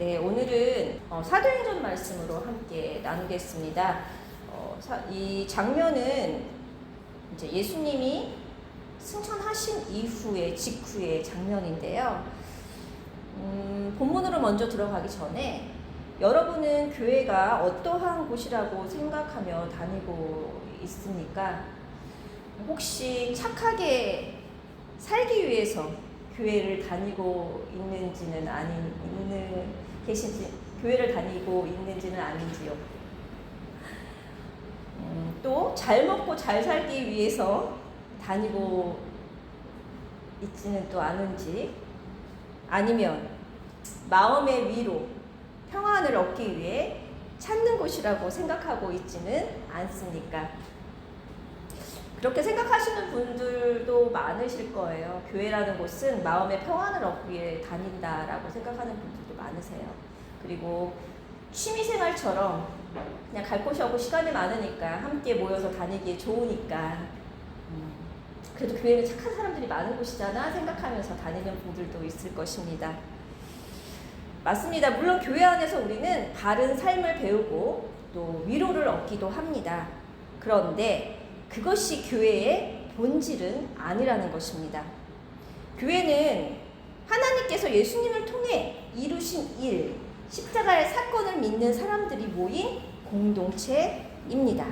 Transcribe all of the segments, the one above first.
네, 오늘은 사도행전 말씀으로 함께 나누겠습니다. 이 장면은 이제 예수님이 승천하신 이후의 직후의 장면인데요. 본문으로 먼저 들어가기 전에 여러분은 교회가 어떠한 곳이라고 생각하며 다니고 있습니까? 혹시 착하게 살기 위해서 교회를 다니고 있는지는 교회를 다니고 있는지는 아닌지요. 또 잘 먹고 잘 살기 위해서 다니고 있지는 또 않은지, 아니면 마음의 위로, 평안을 얻기 위해 찾는 곳이라고 생각하고 있지는 않습니까? 그렇게 생각하시는 분들도 많으실 거예요. 교회라는 곳은 마음의 평안을 얻기 위해 다닌다라고 생각하는 분들도 많으세요. 그리고 취미생활처럼 그냥 갈 곳이 없고 시간이 많으니까 함께 모여서 다니기에 좋으니까 그래도 교회는 착한 사람들이 많은 곳이잖아 생각하면서 다니는 분들도 있을 것입니다. 맞습니다. 물론 교회 안에서 우리는 바른 삶을 배우고 또 위로를 얻기도 합니다. 그런데 그것이 교회의 본질은 아니라는 것입니다. 교회는 하나님께서 예수님을 통해 이루신 일, 십자가의 사건을 믿는 사람들이 모인 공동체입니다.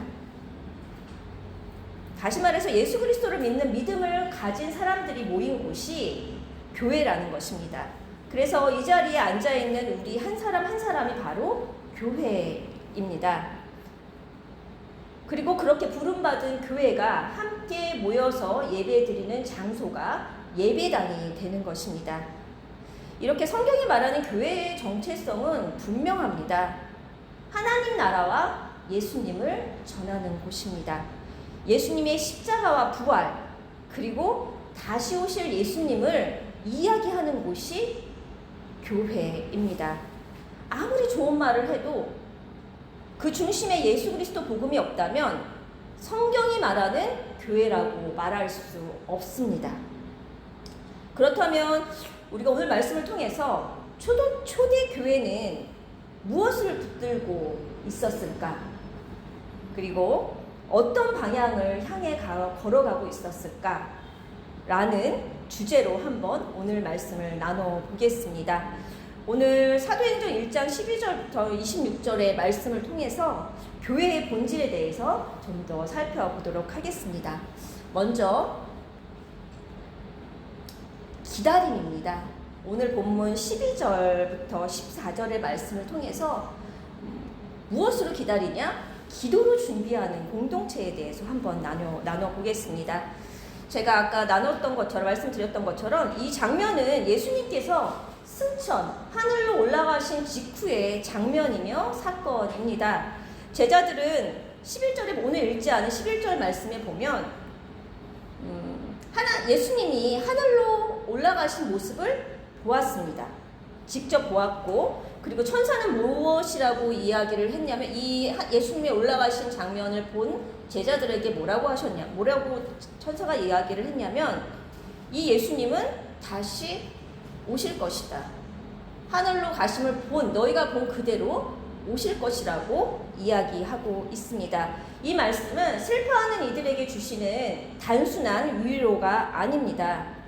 다시 말해서 예수 그리스도를 믿는 믿음을 가진 사람들이 모인 곳이 교회라는 것입니다. 그래서 이 자리에 앉아있는 우리 한 사람 한 사람이 바로 교회입니다. 그리고 그렇게 부름받은 교회가 함께 모여서 예배드리는 장소가 예배당이 되는 것입니다. 이렇게 성경이 말하는 교회의 정체성은 분명합니다. 하나님 나라와 예수님을 전하는 곳입니다. 예수님의 십자가와 부활, 그리고 다시 오실 예수님을 이야기하는 곳이 교회입니다. 아무리 좋은 말을 해도 그 중심에 예수 그리스도 복음이 없다면 성경이 말하는 교회라고 말할 수 없습니다. 그렇다면 우리가 오늘 말씀을 통해서 초대 교회는 무엇을 붙들고 있었을까? 그리고 어떤 방향을 향해 걸어가고 있었을까? 라는 주제로 한번 오늘 말씀을 나눠보겠습니다. 오늘 사도행전 1장 12절부터 26절의 말씀을 통해서 교회의 본질에 대해서 좀 더 살펴보도록 하겠습니다. 먼저 기다림입니다. 오늘 본문 12절부터 14절의 말씀을 통해서 무엇으로 기다리냐? 기도로 준비하는 공동체에 대해서 한번 나눠보겠습니다. 제가 아까 말씀드렸던 것처럼 이 장면은 예수님께서 승천, 하늘로 올라가신 직후의 장면이며 사건입니다. 제자들은 11절에 오늘 읽지 않은 11절 말씀에 보면 예수님이 하늘로 올라가신 모습을 보았습니다. 직접 보았고, 그리고 천사는 무엇이라고 이야기를 했냐면 이 예수님이 올라가신 장면을 본 제자들에게 뭐라고 천사가 이야기를 했냐면 이 예수님은 다시 오실 것이다. 하늘로 가심을 너희가 본 그대로 오실 것이라고 이야기하고 있습니다. 이 말씀은 슬퍼하는 이들에게 주시는 단순한 위로가 아닙니다.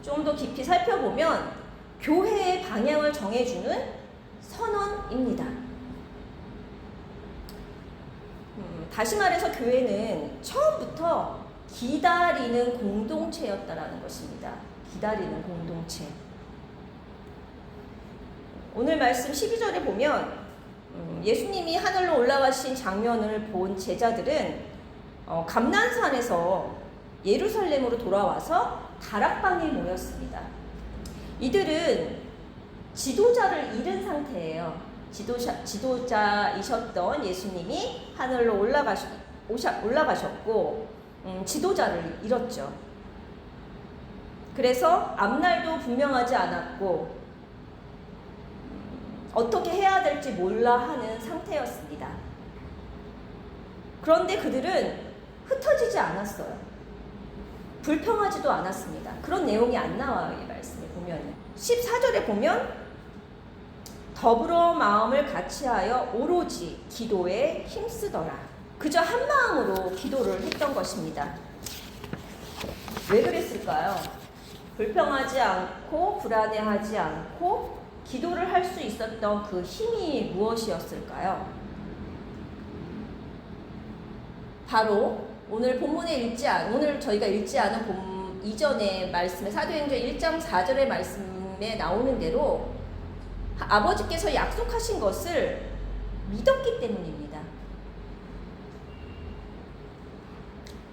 좀 더 깊이 살펴보면 교회의 방향을 정해주는 선언입니다. 다시 말해서 교회는 처음부터 기다리는 공동체였다라는 것입니다. 기다리는 공동체. 오늘 말씀 12절에 보면 예수님이 하늘로 올라가신 장면을 본 제자들은 감난산에서 예루살렘으로 돌아와서 다락방에 모였습니다. 이들은 지도자를 잃은 상태예요. 지도자이셨던 예수님이 하늘로 올라가셨고 지도자를 잃었죠. 그래서 앞날도 분명하지 않았고 어떻게 해야 될지 몰라 하는 상태였습니다. 그런데 그들은 흩어지지 않았어요. 불평하지도 않았습니다. 그런 내용이 안 나와요. 이 말씀을 보면 14절에 보면 더불어 마음을 같이하여 오로지 기도에 힘쓰더라. 그저 한 마음으로 기도를 했던 것입니다. 왜 그랬을까요? 불평하지 않고 불안해하지 않고 기도를 할 수 있었던 그 힘이 무엇이었을까요? 바로 오늘 저희가 읽지 않은 이전의 말씀에 사도행전 1장 4절의 말씀에 나오는 대로 아버지께서 약속하신 것을 믿었기 때문입니다.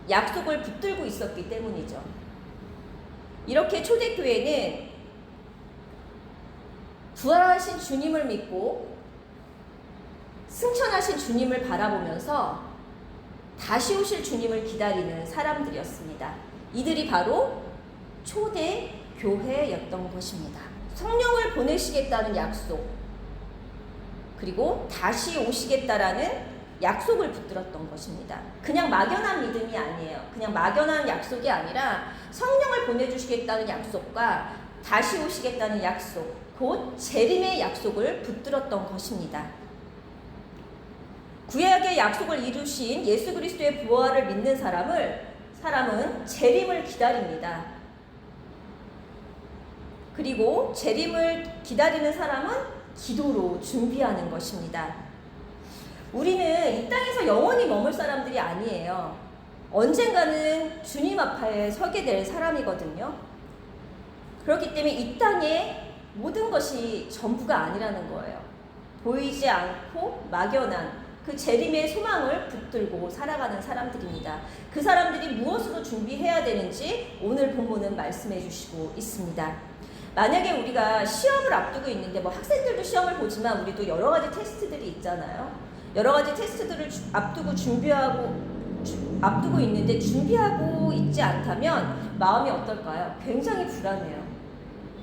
약속을 붙들고 있었기 때문이죠. 이렇게 초대교회는 부활하신 주님을 믿고 승천하신 주님을 바라보면서 다시 오실 주님을 기다리는 사람들이었습니다. 이들이 바로 초대교회였던 것입니다. 성령을 보내시겠다는 약속, 그리고 다시 오시겠다라는 약속을 붙들었던 것입니다. 그냥 막연한 믿음이 아니에요. 그냥 막연한 약속이 아니라 성령을 보내주시겠다는 약속과 다시 오시겠다는 약속, 곧 재림의 약속을 붙들었던 것입니다. 구약의 약속을 이루신 예수 그리스도의 부활을 믿는 사람은 재림을 기다립니다. 그리고 재림을 기다리는 사람은 기도로 준비하는 것입니다. 우리는 이 땅에서 영원히 머물 사람들이 아니에요. 언젠가는 주님 앞에 서게 될 사람이거든요. 그렇기 때문에 이 땅의 모든 것이 전부가 아니라는 거예요. 보이지 않고 막연한 그 재림의 소망을 붙들고 살아가는 사람들입니다. 그 사람들이 무엇으로 준비해야 되는지 오늘 본문은 말씀해 주시고 있습니다. 만약에 우리가 시험을 앞두고 있는데, 학생들도 시험을 보지만 우리도 여러 가지 테스트들이 있잖아요. 여러 가지 테스트들을 앞두고 있는데 준비하고 있지 않다면 마음이 어떨까요? 굉장히 불안해요.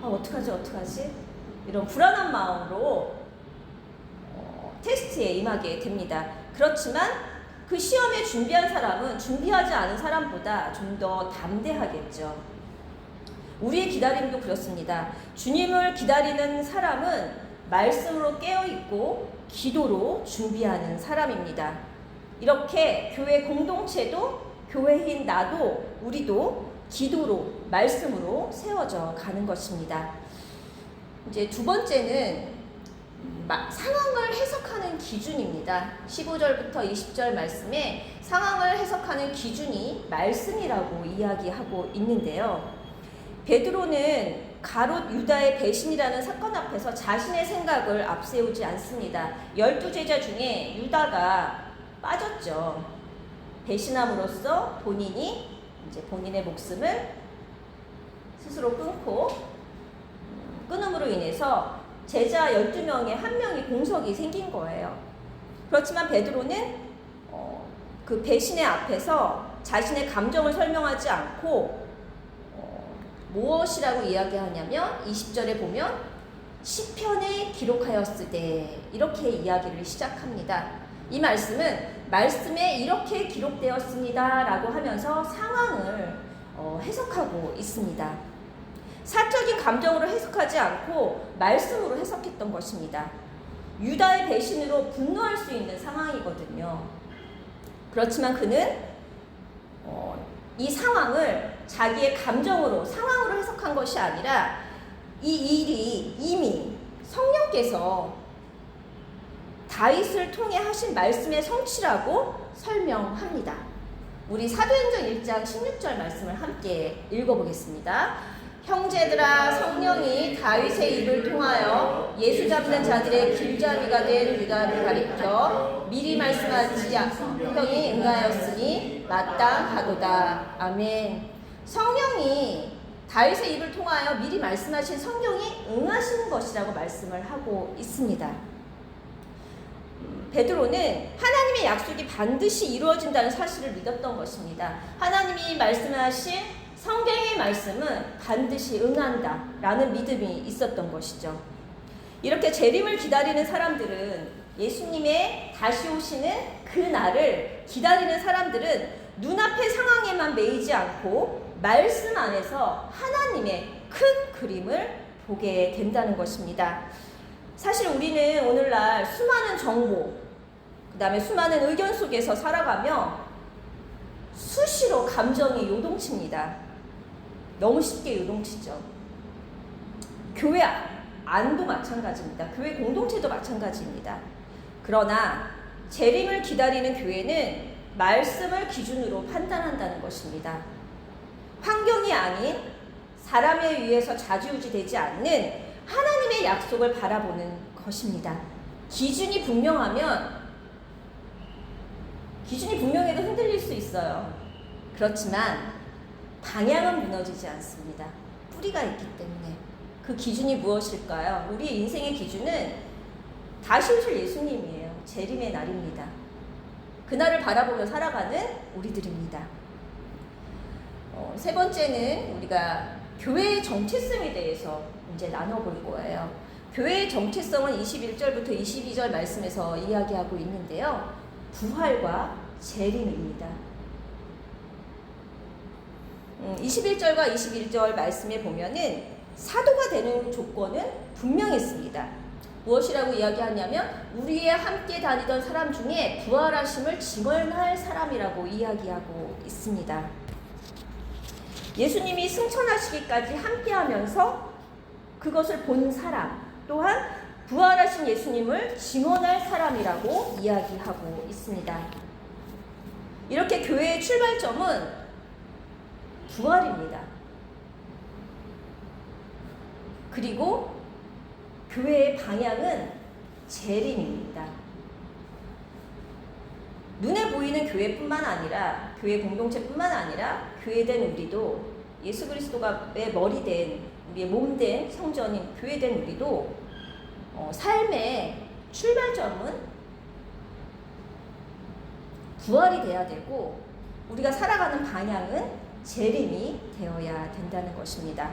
어떡하지? 이런 불안한 마음으로 테스트에 임하게 됩니다. 그렇지만 그 시험에 준비한 사람은 준비하지 않은 사람보다 좀 더 담대하겠죠. 우리의 기다림도 그렇습니다. 주님을 기다리는 사람은 말씀으로 깨어있고 기도로 준비하는 사람입니다. 이렇게 교회 공동체도, 교회인 나도, 우리도 기도로, 말씀으로 세워져 가는 것입니다. 이제 두 번째는 상황을 해석하는 기준입니다. 15절부터 20절 말씀에 상황을 해석하는 기준이 말씀이라고 이야기하고 있는데요. 베드로는 가롯 유다의 배신이라는 사건 앞에서 자신의 생각을 앞세우지 않습니다. 12제자 중에 유다가 빠졌죠. 배신함으로써 본인이 이제 본인의 목숨을 스스로 끊음으로 인해서 제자 12명의 한 명이 공석이 생긴 거예요. 그렇지만 베드로는 그 배신의 앞에서 자신의 감정을 설명하지 않고 무엇이라고 이야기하냐면 20절에 보면 시편에 기록하였으되 이렇게 이야기를 시작합니다. 이 말씀은 말씀에 이렇게 기록되었습니다 라고 하면서 상황을 해석하고 있습니다. 사적인 감정으로 해석하지 않고 말씀으로 해석했던 것입니다. 유다의 배신으로 분노할 수 있는 상황이거든요. 그렇지만 그는 이 상황을 자기의 감정으로, 상황으로 해석한 것이 아니라 이 일이 이미 성령께서 다윗을 통해 하신 말씀의 성취라고 설명합니다. 우리 사도행전 1장 16절 말씀을 함께 읽어보겠습니다. 형제들아, 성령이 다윗의 입을 통하여 예수 잡는 자들의 길잡이가 된 유다를 가리켜 미리 말씀하지 성령이 응하였으니 마땅하도다. 아멘. 성령이 다윗의 입을 통하여 미리 말씀하신 성령이 응하시는 것이라고 말씀을 하고 있습니다. 베드로는 하나님의 약속이 반드시 이루어진다는 사실을 믿었던 것입니다. 하나님이 말씀하신 성경의 말씀은 반드시 응한다라는 믿음이 있었던 것이죠. 이렇게 재림을 기다리는 사람들은, 예수님의 다시 오시는 그 날을 기다리는 사람들은 눈앞의 상황에만 매이지 않고 말씀 안에서 하나님의 큰 그림을 보게 된다는 것입니다. 사실 우리는 오늘날 수많은 정보, 그 다음에 수많은 의견 속에서 살아가며 수시로 감정이 요동칩니다. 너무 쉽게 요동치죠. 교회 안도 마찬가지입니다. 교회 공동체도 마찬가지입니다. 그러나 재림을 기다리는 교회는 말씀을 기준으로 판단한다는 것입니다. 환경이 아닌 사람에 의해서 좌지우지되지 않는 하나님의 약속을 바라보는 것입니다. 기준이 분명해도 흔들릴 수 있어요. 그렇지만 방향은 무너지지 않습니다. 뿌리가 있기 때문에. 그 기준이 무엇일까요? 우리의 인생의 기준은 다시 오실 예수님이에요. 재림의 날입니다. 그날을 바라보며 살아가는 우리들입니다. 세 번째는 우리가 교회의 정체성에 대해서 이제 나눠볼 거예요. 교회의 정체성은 21절부터 22절 말씀에서 이야기하고 있는데요. 부활과 재림입니다. 21절과 21절 말씀에 보면은 사도가 되는 조건은 분명했습니다. 무엇이라고 이야기하냐면 우리의 함께 다니던 사람 중에 부활하심을 증언할 사람이라고 이야기하고 있습니다. 예수님이 승천하시기까지 함께하면서 그것을 본 사람, 또한 부활하신 예수님을 증언할 사람이라고 이야기하고 있습니다. 이렇게 교회의 출발점은 부활입니다. 그리고 교회의 방향은 재림입니다. 눈에 보이는 교회뿐만 아니라 교회 공동체뿐만 아니라 교회된 우리도 예수 그리스도의 머리된 우리의 몸된 성전인 교회된 우리도 삶의 출발점은 부활이 돼야 되고 우리가 살아가는 방향은 재림이 되어야 된다는 것입니다.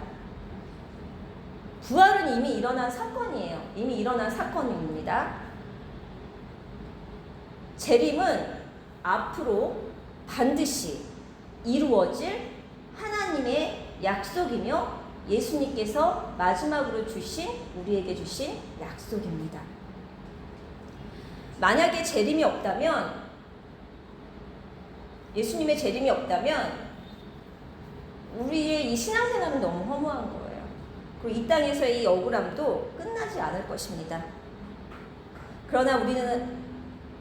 부활은 이미 일어난 사건이에요. 이미 일어난 사건입니다. 재림은 앞으로 반드시 이루어질 하나님의 약속이며 예수님께서 마지막으로 우리에게 주신 약속입니다. 만약에 재림이 없다면, 예수님의 재림이 없다면 우리의 이 신앙생활은 너무 허무한 거예요. 그리고 이 땅에서의 이 억울함도 끝나지 않을 것입니다. 그러나 우리는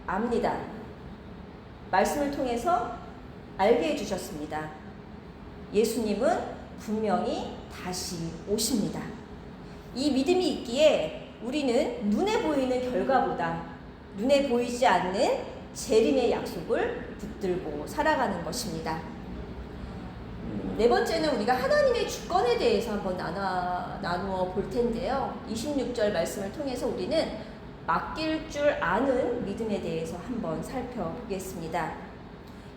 압니다. 말씀을 통해서 알게 해주셨습니다. 예수님은 분명히 다시 오십니다. 이 믿음이 있기에 우리는 눈에 보이는 결과보다 눈에 보이지 않는 재림의 약속을 붙들고 살아가는 것입니다. 네 번째는 우리가 하나님의 주권에 대해서 한번 나누어 볼 텐데요. 26절 말씀을 통해서 우리는 맡길 줄 아는 믿음에 대해서 한번 살펴보겠습니다.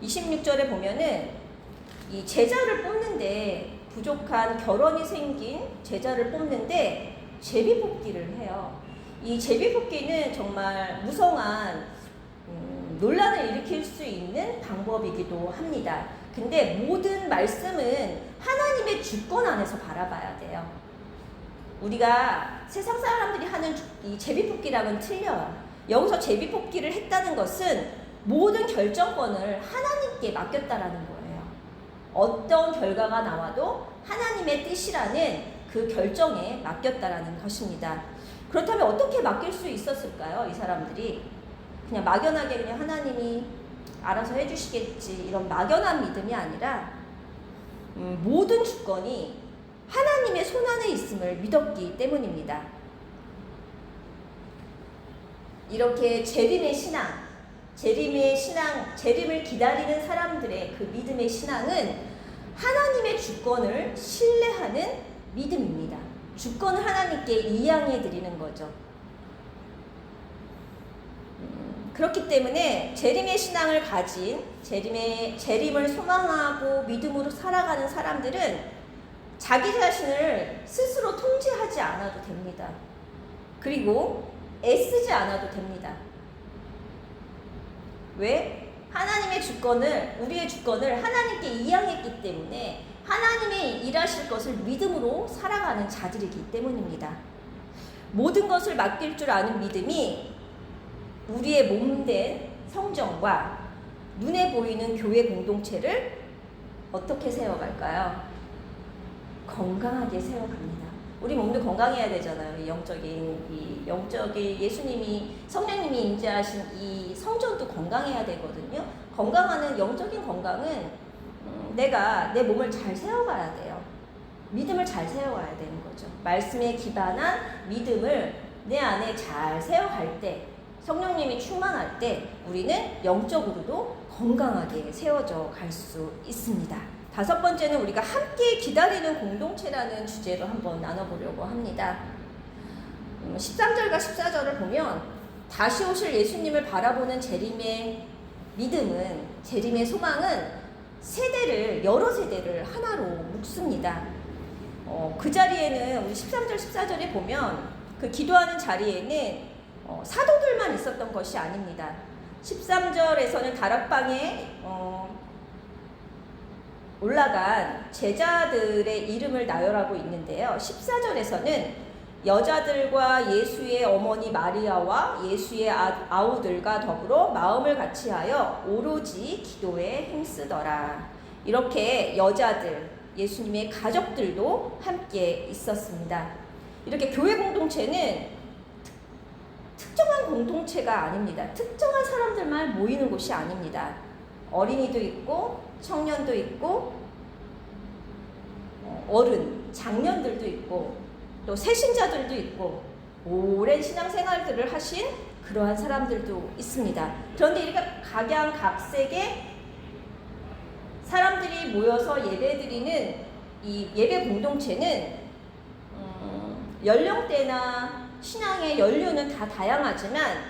26절에 보면은 이 제자를 뽑는데 부족한 결혼이 생긴 제자를 뽑는데 제비뽑기를 해요. 이 제비뽑기는 정말 무성한 논란을 일으킬 수 있는 방법이기도 합니다. 근데 모든 말씀은 하나님의 주권 안에서 바라봐야 돼요. 우리가 세상 사람들이 하는 이 제비뽑기랑은 틀려요. 여기서 제비뽑기를 했다는 것은 모든 결정권을 하나님께 맡겼다라는 거예요. 어떤 결과가 나와도 하나님의 뜻이라는 그 결정에 맡겼다라는 것입니다. 그렇다면 어떻게 맡길 수 있었을까요? 이 사람들이 그냥 막연하게 그냥 하나님이 알아서 해주시겠지 이런 막연한 믿음이 아니라 모든 주권이 하나님의 손안에 있음을 믿었기 때문입니다. 이렇게 재림의 신앙, 재림을 기다리는 사람들의 그 믿음의 신앙은 하나님의 주권을 신뢰하는 믿음입니다. 주권을 하나님께 이양해 드리는 거죠. 그렇기 때문에 재림의 신앙을 가진 재림을 소망하고 믿음으로 살아가는 사람들은 자기 자신을 스스로 통제하지 않아도 됩니다. 그리고 애쓰지 않아도 됩니다. 왜? 우리의 주권을 하나님께 이양했기 때문에 하나님이 일하실 것을 믿음으로 살아가는 자들이기 때문입니다. 모든 것을 맡길 줄 아는 믿음이 우리의 몸된 성전과 눈에 보이는 교회 공동체를 어떻게 세워갈까요? 건강하게 세워갑니다. 우리 몸도 건강해야 되잖아요. 영적인 예수님이 성령님이 임재하신 이 성전도 건강해야 되거든요. 건강하는 영적인 건강은 내가 내 몸을 잘 세워가야 돼요. 믿음을 잘 세워가야 되는 거죠. 말씀에 기반한 믿음을 내 안에 잘 세워갈 때, 성령님이 충만할 때 우리는 영적으로도 건강하게 세워져 갈 수 있습니다. 다섯 번째는 우리가 함께 기다리는 공동체라는 주제로 한번 나눠보려고 합니다. 13절과 14절을 보면 다시 오실 예수님을 바라보는 재림의 믿음은, 재림의 소망은 여러 세대를 하나로 묶습니다. 그 자리에는 우리 13절, 14절에 보면 그 기도하는 자리에는 사도들만 있었던 것이 아닙니다. 13절에서는 다락방에 올라간 제자들의 이름을 나열하고 있는데요. 14절에서는 여자들과 예수의 어머니 마리아와 예수의 아우들과 더불어 마음을 같이하여 오로지 기도에 힘쓰더라. 이렇게 여자들, 예수님의 가족들도 함께 있었습니다. 이렇게 교회 공동체는 특정한 공동체가 아닙니다. 특정한 사람들만 모이는 곳이 아닙니다. 어린이도 있고 청년도 있고 어른, 장년들도 있고 또 새신자들도 있고 오랜 신앙생활들을 하신 그러한 사람들도 있습니다. 그런데 이렇게 각양각색의 사람들이 모여서 예배드리는 이 예배 공동체는 연령대나 신앙의 연륜은 다 다양하지만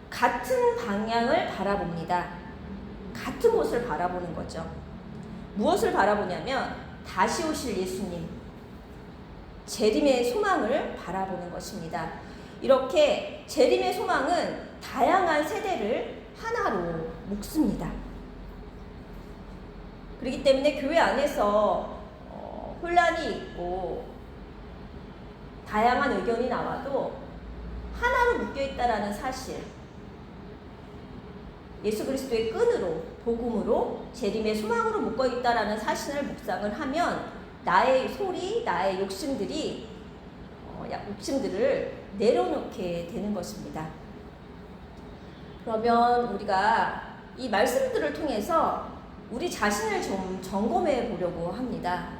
같은 방향을 바라봅니다. 같은 곳을 바라보는 거죠. 무엇을 바라보냐면 다시 오실 예수님, 재림의 소망을 바라보는 것입니다. 이렇게 재림의 소망은 다양한 세대를 하나로 묶습니다. 그렇기 때문에 교회 안에서 혼란이 있고 다양한 의견이 나와도 하나로 묶여있다라는 사실, 예수 그리스도의 끈으로, 복음으로, 재림의 소망으로 묶어있다라는 사실을 묵상을 하면 나의 소리, 나의 욕심들을 내려놓게 되는 것입니다. 그러면 우리가 이 말씀들을 통해서 우리 자신을 좀 점검해 보려고 합니다.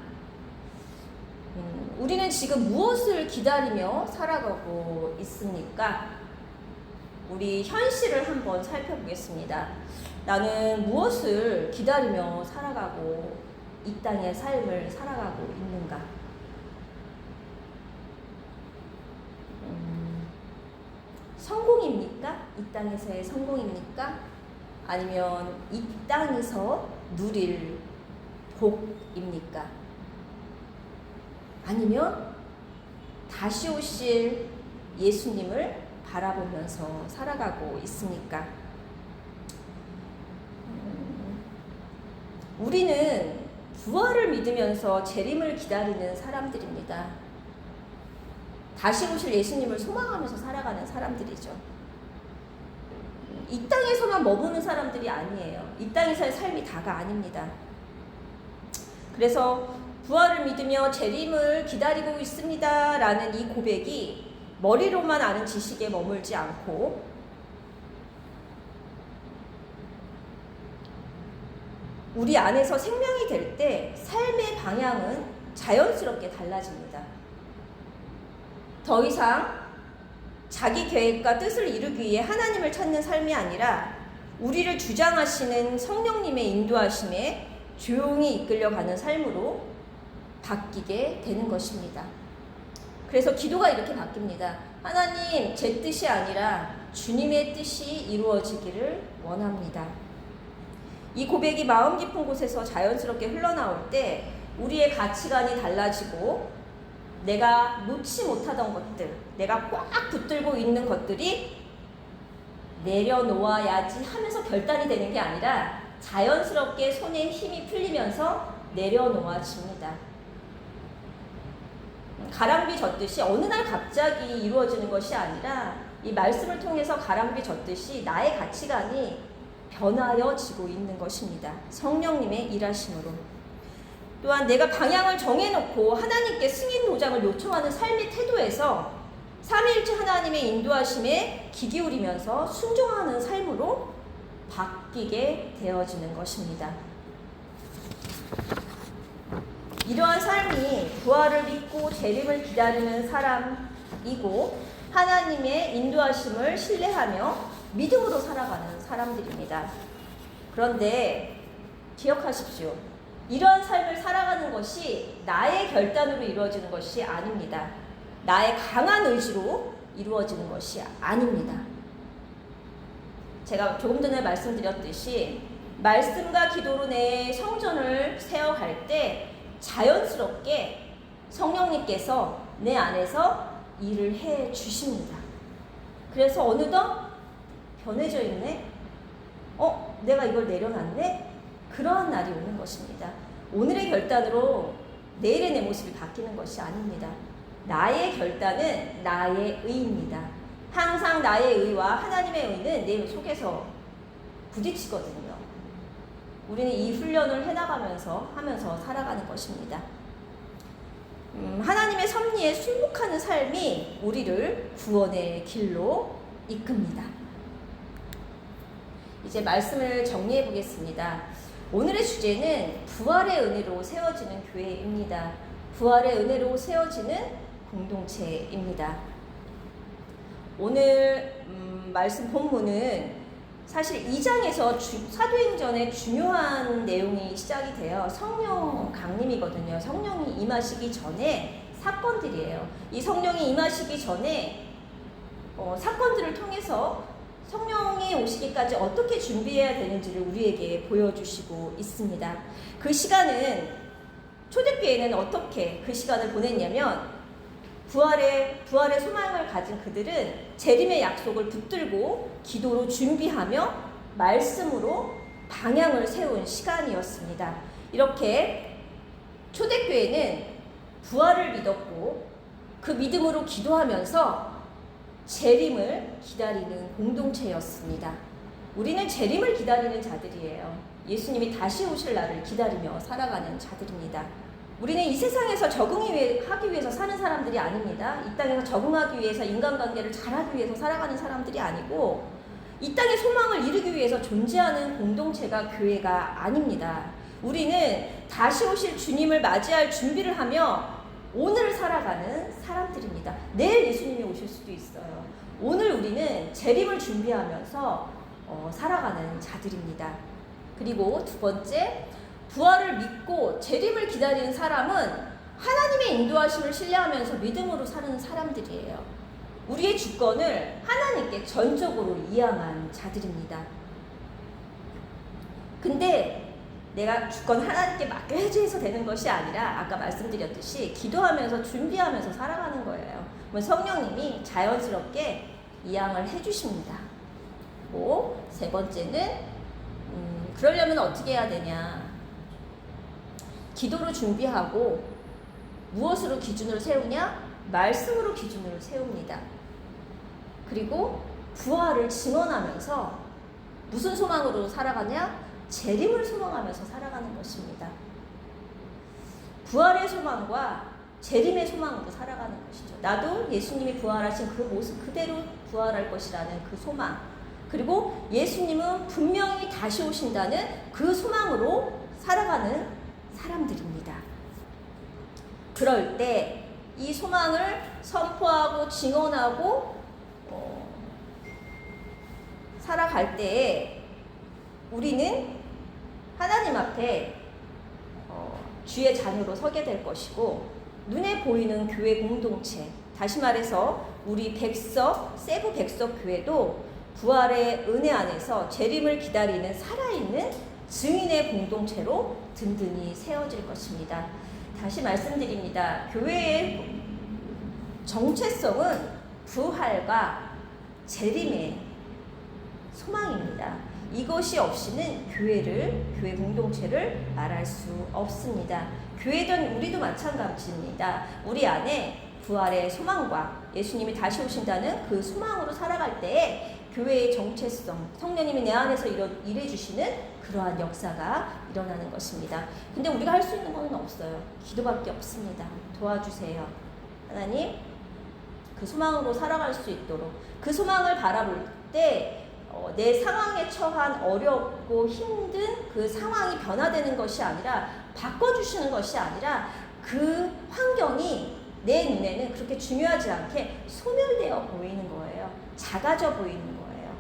우리는 지금 무엇을 기다리며 살아가고 있습니까? 우리 현실을 한번 살펴보겠습니다. 나는 무엇을 기다리며 살아가고 이 땅의 삶을 살아가고 있는가? 성공입니까? 이 땅에서의 성공입니까? 아니면 이 땅에서 누릴 복입니까? 아니면 다시 오실 예수님을 바라보면서 살아가고 있습니까? 우리는 부활을 믿으면서 재림을 기다리는 사람들입니다. 다시 오실 예수님을 소망하면서 살아가는 사람들이죠. 이 땅에서만 머무는 사람들이 아니에요. 이 땅에서의 삶이 다가 아닙니다. 그래서 부활을 믿으며 재림을 기다리고 있습니다 라는 이 고백이 머리로만 아는 지식에 머물지 않고 우리 안에서 생명이 될 때 삶의 방향은 자연스럽게 달라집니다. 더 이상 자기 계획과 뜻을 이루기 위해 하나님을 찾는 삶이 아니라 우리를 주장하시는 성령님의 인도하심에 조용히 이끌려가는 삶으로 바뀌게 되는 것입니다. 그래서 기도가 이렇게 바뀝니다. 하나님, 제 뜻이 아니라 주님의 뜻이 이루어지기를 원합니다. 이 고백이 마음 깊은 곳에서 자연스럽게 흘러나올 때 우리의 가치관이 달라지고 내가 놓지 못하던 것들, 내가 꽉 붙들고 있는 것들이 내려놓아야지 하면서 결단이 되는 게 아니라 자연스럽게 손에 힘이 풀리면서 내려놓아집니다. 가랑비 젓듯이 어느 날 갑자기 이루어지는 것이 아니라 이 말씀을 통해서 가랑비 젓듯이 나의 가치관이 변하여지고 있는 것입니다. 성령님의 일하심으로. 또한 내가 방향을 정해놓고 하나님께 승인 도장을 요청하는 삶의 태도에서 삼위일체 하나님의 인도하심에 귀 기울이면서 순종하는 삶으로 바뀌게 되어지는 것입니다. 이러한 삶이 부활을 믿고 재림을 기다리는 사람이고 하나님의 인도하심을 신뢰하며 믿음으로 살아가는 사람들입니다. 그런데 기억하십시오. 이러한 삶을 살아가는 것이 나의 결단으로 이루어지는 것이 아닙니다. 나의 강한 의지로 이루어지는 것이 아닙니다. 제가 조금 전에 말씀드렸듯이 말씀과 기도로 내 성전을 세워갈 때 자연스럽게 성령님께서 내 안에서 일을 해 주십니다. 그래서 어느덧 변해져 있네? 내가 이걸 내려놨네? 그러한 날이 오는 것입니다. 오늘의 결단으로 내일의 내 모습이 바뀌는 것이 아닙니다. 나의 결단은 나의 의입니다. 항상 나의 의와 하나님의 의는 내 속에서 부딪히거든요. 우리는 이 훈련을 하면서 살아가는 것입니다. 하나님의 섭리에 순복하는 삶이 우리를 구원의 길로 이끕니다. 이제 말씀을 정리해 보겠습니다. 오늘의 주제는 부활의 은혜로 세워지는 교회입니다. 부활의 은혜로 세워지는 공동체입니다. 오늘 말씀 본문은 사실 2장에서 사도행전의 중요한 내용이 시작이 돼요. 성령 강림이거든요. 성령이 임하시기 전에 사건들이에요. 이 성령이 임하시기 전에 사건들을 통해서 성령이 오시기까지 어떻게 준비해야 되는지를 우리에게 보여주시고 있습니다. 그 시간은 초대교회는 어떻게 그 시간을 보냈냐면 부활의 소망을 가진 그들은 재림의 약속을 붙들고 기도로 준비하며 말씀으로 방향을 세운 시간이었습니다. 이렇게 초대교회는 부활을 믿었고 그 믿음으로 기도하면서 재림을 기다리는 공동체였습니다. 우리는 재림을 기다리는 자들이에요. 예수님이 다시 오실 날을 기다리며 살아가는 자들입니다. 우리는 이 세상에서 적응하기 위해서 사는 사람들이 아닙니다. 이 땅에서 적응하기 위해서 인간관계를 잘하기 위해서 살아가는 사람들이 아니고 이 땅의 소망을 이루기 위해서 존재하는 공동체가 교회가 아닙니다. 우리는 다시 오실 주님을 맞이할 준비를 하며 오늘을 살아가는 사람들입니다. 내일 예수님이 오실 수도 있어요. 오늘 우리는 재림을 준비하면서 살아가는 자들입니다. 그리고 두 번째, 부활을 믿고 재림을 기다리는 사람은 하나님의 인도하심을 신뢰하면서 믿음으로 사는 사람들이에요. 우리의 주권을 하나님께 전적으로 이양한 자들입니다. 근데 내가 주권 하나님께 맡겨야지 해서 되는 것이 아니라 아까 말씀드렸듯이 기도하면서 준비하면서 살아가는 거예요. 성령님이 자연스럽게 이양을 해주십니다. 세 번째는 그러려면 어떻게 해야 되냐. 기도로 준비하고 무엇으로 기준을 세우냐? 말씀으로 기준을 세웁니다. 그리고 부활을 증언하면서 무슨 소망으로 살아가냐? 재림을 소망하면서 살아가는 것입니다. 부활의 소망과 재림의 소망으로 살아가는 것이죠. 나도 예수님이 부활하신 그 모습 그대로 부활할 것이라는 그 소망, 그리고 예수님은 분명히 다시 오신다는 그 소망으로 살아가는 사람들입니다. 그럴 때 이 소망을 선포하고 증언하고 살아갈 때에 우리는 하나님 앞에 주의 자녀로 서게 될 것이고 눈에 보이는 교회 공동체, 다시 말해서 우리 세부 백석 교회도 부활의 은혜 안에서 재림을 기다리는 살아있는 증인의 공동체로 든든히 세워질 것입니다. 다시 말씀드립니다. 교회의 정체성은 부활과 재림의 소망입니다. 이것이 없이는 교회 공동체를 말할 수 없습니다. 교회든 우리도 마찬가지입니다. 우리 안에 부활의 소망과 예수님이 다시 오신다는 그 소망으로 살아갈 때에 교회의 정체성, 성령님이 내 안에서 일해주시는 그러한 역사가 일어나는 것입니다. 근데 우리가 할 수 있는 건 없어요. 기도밖에 없습니다. 도와주세요. 하나님, 그 소망으로 살아갈 수 있도록 그 소망을 바라볼 때 내 상황에 처한 어렵고 힘든 그 상황이 변화되는 것이 아니라 바꿔주시는 것이 아니라 그 환경이 내 눈에는 그렇게 중요하지 않게 소멸되어 보이는 거예요. 작아져 보이는 거예요.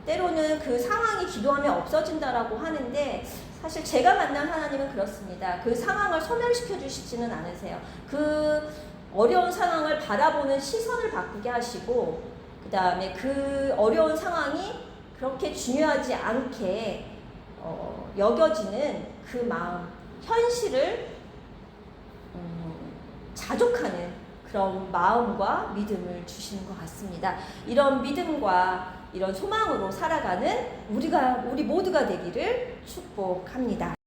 때로는 그 상황이 기도하면 없어진다라고 하는데 사실 제가 만난 하나님은 그렇습니다. 그 상황을 소멸시켜 주시지는 않으세요. 그 어려운 상황을 바라보는 시선을 바꾸게 하시고 그 다음에 그 어려운 상황이 그렇게 중요하지 않게 여겨지는 그 마음, 현실을 자족하는 그런 마음과 믿음을 주시는 것 같습니다. 이런 믿음과 이런 소망으로 살아가는 우리 모두가 되기를 축복합니다.